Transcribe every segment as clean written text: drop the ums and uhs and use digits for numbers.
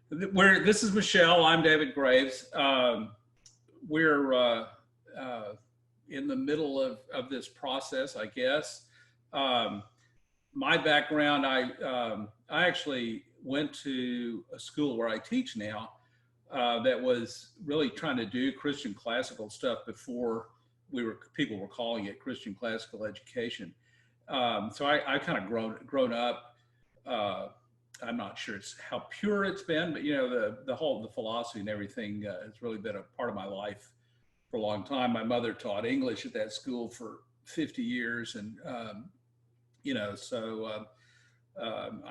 This is Michelle. I'm David Graves. We're in the middle of this process, I guess. Um, my background, I actually went to a school where I teach now that was really trying to do Christian classical stuff before people were calling it Christian classical education. So I kind of grown up. Uh, I'm not sure it's how pure it's been, but the philosophy and everything has really been a part of my life for a long time. My mother taught English at that school for 50 years, and I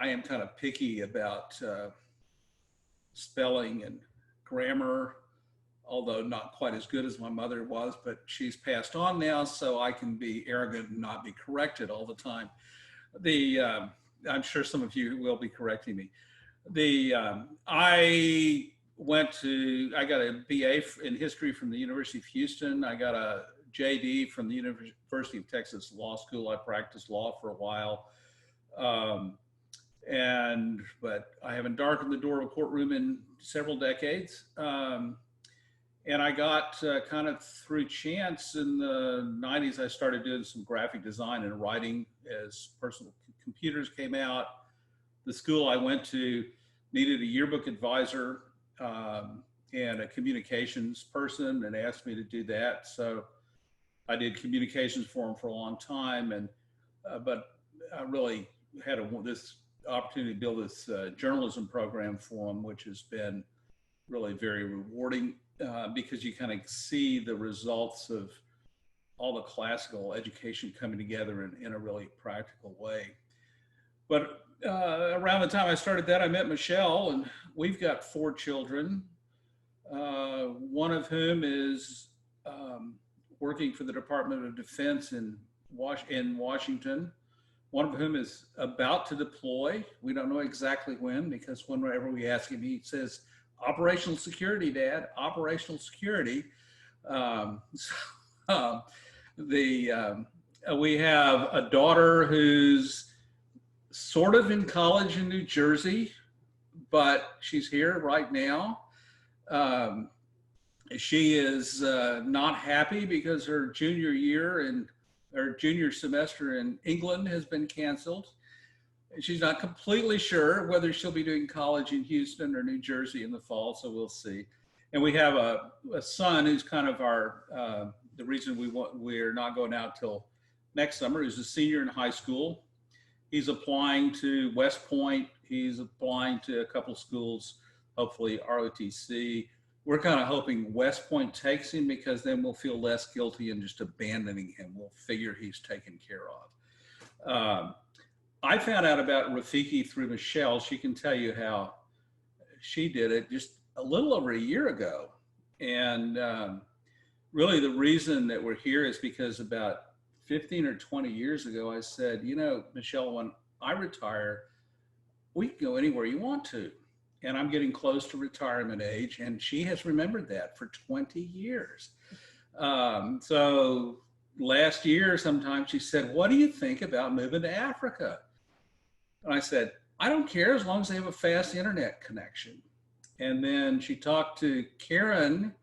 am kind of picky about spelling and grammar, although not quite as good as my mother was. But she's passed on now, so I can be arrogant and not be corrected all the time. The I'm sure some of you will be correcting me. I got a BA in history from the University of Houston. I got a JD from the University of Texas Law School. I practiced law for a while, um, but I haven't darkened the door of a courtroom in several decades. And I got kind of through chance in the 90s, I started doing some graphic design and writing as personal computers came out. The school I went to needed a yearbook advisor and a communications person and asked me to do that. So I did communications for them for a long time. But I really had this opportunity to build this journalism program for them, which has been really very rewarding because you kind of see the results of all the classical education coming together in a really practical way. But around the time I started that, I met Michelle, and we've got 4 children, one of whom is working for the Department of Defense in Washington, one of whom is about to deploy. We don't know exactly when, because whenever we ask him, he says, "Operational security, Dad, operational security." So, we have a daughter who's sort of in college in New Jersey, but she's here right now. Um, she is not happy because her junior semester in England has been canceled. She's not completely sure whether she'll be doing college in Houston or New Jersey in the fall, so we'll see. And we have a son who's kind of the reason we're not going out till next summer. He's a senior in high school. He's applying to West Point. He's applying to a couple schools, hopefully ROTC. We're kind of hoping West Point takes him because then we'll feel less guilty in just abandoning him. We'll figure he's taken care of. I found out about Rafiki through Michelle. She can tell you how she did it just a little over a year ago. And really the reason that we're here is because about 15 or 20 years ago, I said, Michelle, when I retire, we can go anywhere you want to. And I'm getting close to retirement age. And she has remembered that for 20 years. So last year, sometime she said, "What do you think about moving to Africa?" And I said, "I don't care as long as they have a fast internet connection." And then she talked to Karen,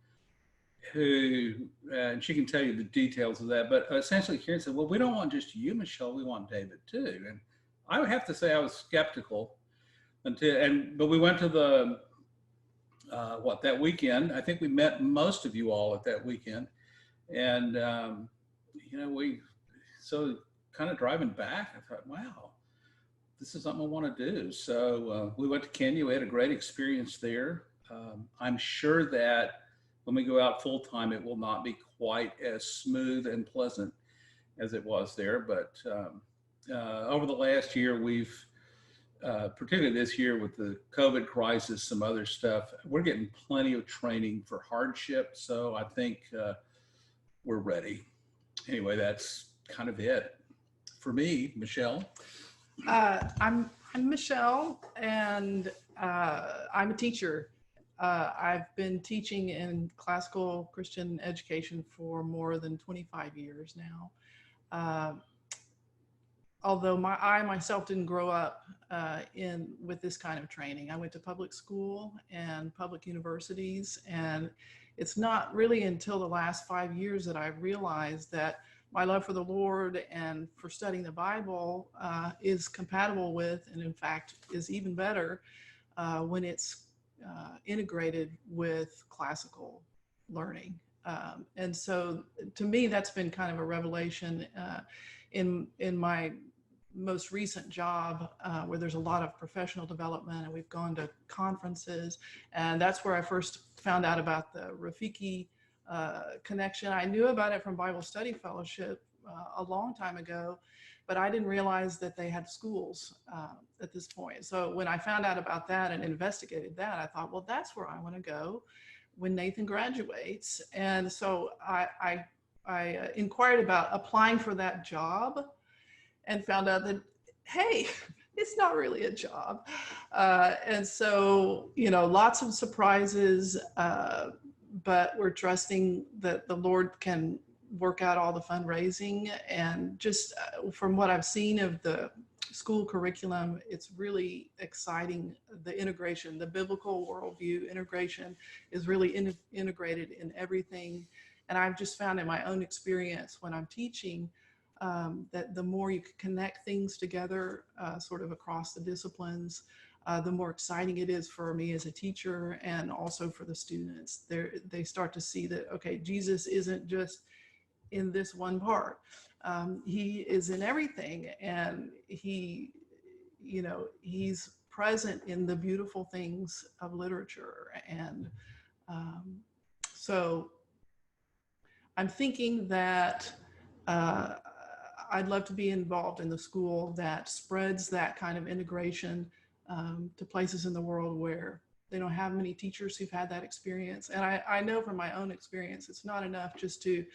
and she can tell you the details of that. But essentially, Karen said, "Well, we don't want just you, Michelle. We want David too." And I would have to say I was skeptical but we went to that weekend. I think we met most of you all at that weekend. And, so kind of driving back, I thought, wow, this is something I want to do. So we went to Kenya. We had a great experience there. I'm sure that when we go out full time, it will not be quite as smooth and pleasant as it was there. But over the last year, we've, particularly this year with the COVID crisis, some other stuff, we're getting plenty of training for hardship. So I think we're ready. Anyway, that's kind of it for me. Michelle? I'm Michelle, and I'm a teacher. I've been teaching in classical Christian education for more than 25 years now. although I myself didn't grow up with this kind of training. I went to public school and public universities, and it's not really until the last 5 years that I realized that my love for the Lord and for studying the Bible is compatible with, and in fact is even better when it's integrated with classical learning. And so to me, that's been kind of a revelation in my most recent job, where there's a lot of professional development, and we've gone to conferences, and that's where I first found out about the Rafiki connection. I knew about it from Bible Study Fellowship a long time ago, but I didn't realize that they had schools at this point. So when I found out about that and investigated that, I thought, well, that's where I want to go when Nathan graduates. And so I inquired about applying for that job, and found out that, hey, it's not really a job. And so, lots of surprises, but we're trusting that the Lord can work out all the fundraising. And just from what I've seen of the school curriculum, it's really exciting. The integration, the biblical worldview integration is really integrated in everything. And I've just found in my own experience when I'm teaching, that the more you can connect things together, sort of across the disciplines, the more exciting it is for me as a teacher, and also for the students. They start to see that, okay, Jesus isn't just in this one part. He is in everything, and he's present in the beautiful things of literature. And so I'm thinking that I'd love to be involved in the school that spreads that kind of integration to places in the world where they don't have many teachers who've had that experience. And I know from my own experience, it's not enough just to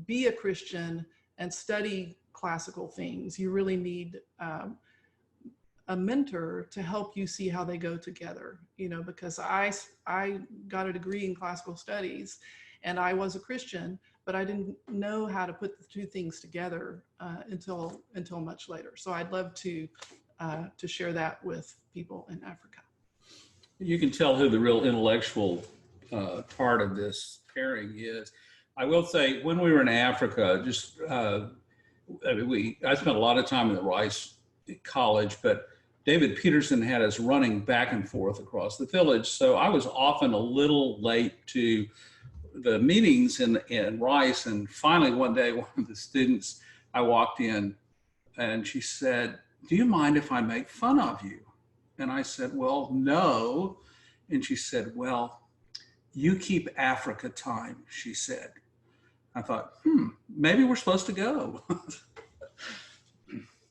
be a Christian and study classical things. You really need a mentor to help you see how they go together, because I got a degree in classical studies, and I was a Christian, but I didn't know how to put the two things together until much later. So I'd love to share that with people in Africa. You can tell who the real intellectual part of this pairing is. I will say, when we were in Africa, I spent a lot of time in the Rice College, but David Peterson had us running back and forth across the village. So I was often a little late to the meetings in Rice. And finally, one day, one of the students, I walked in and she said, "Do you mind if I make fun of you?" And I said, "Well, no." And she said, "Well, you keep Africa time," she said. I thought, maybe we're supposed to go.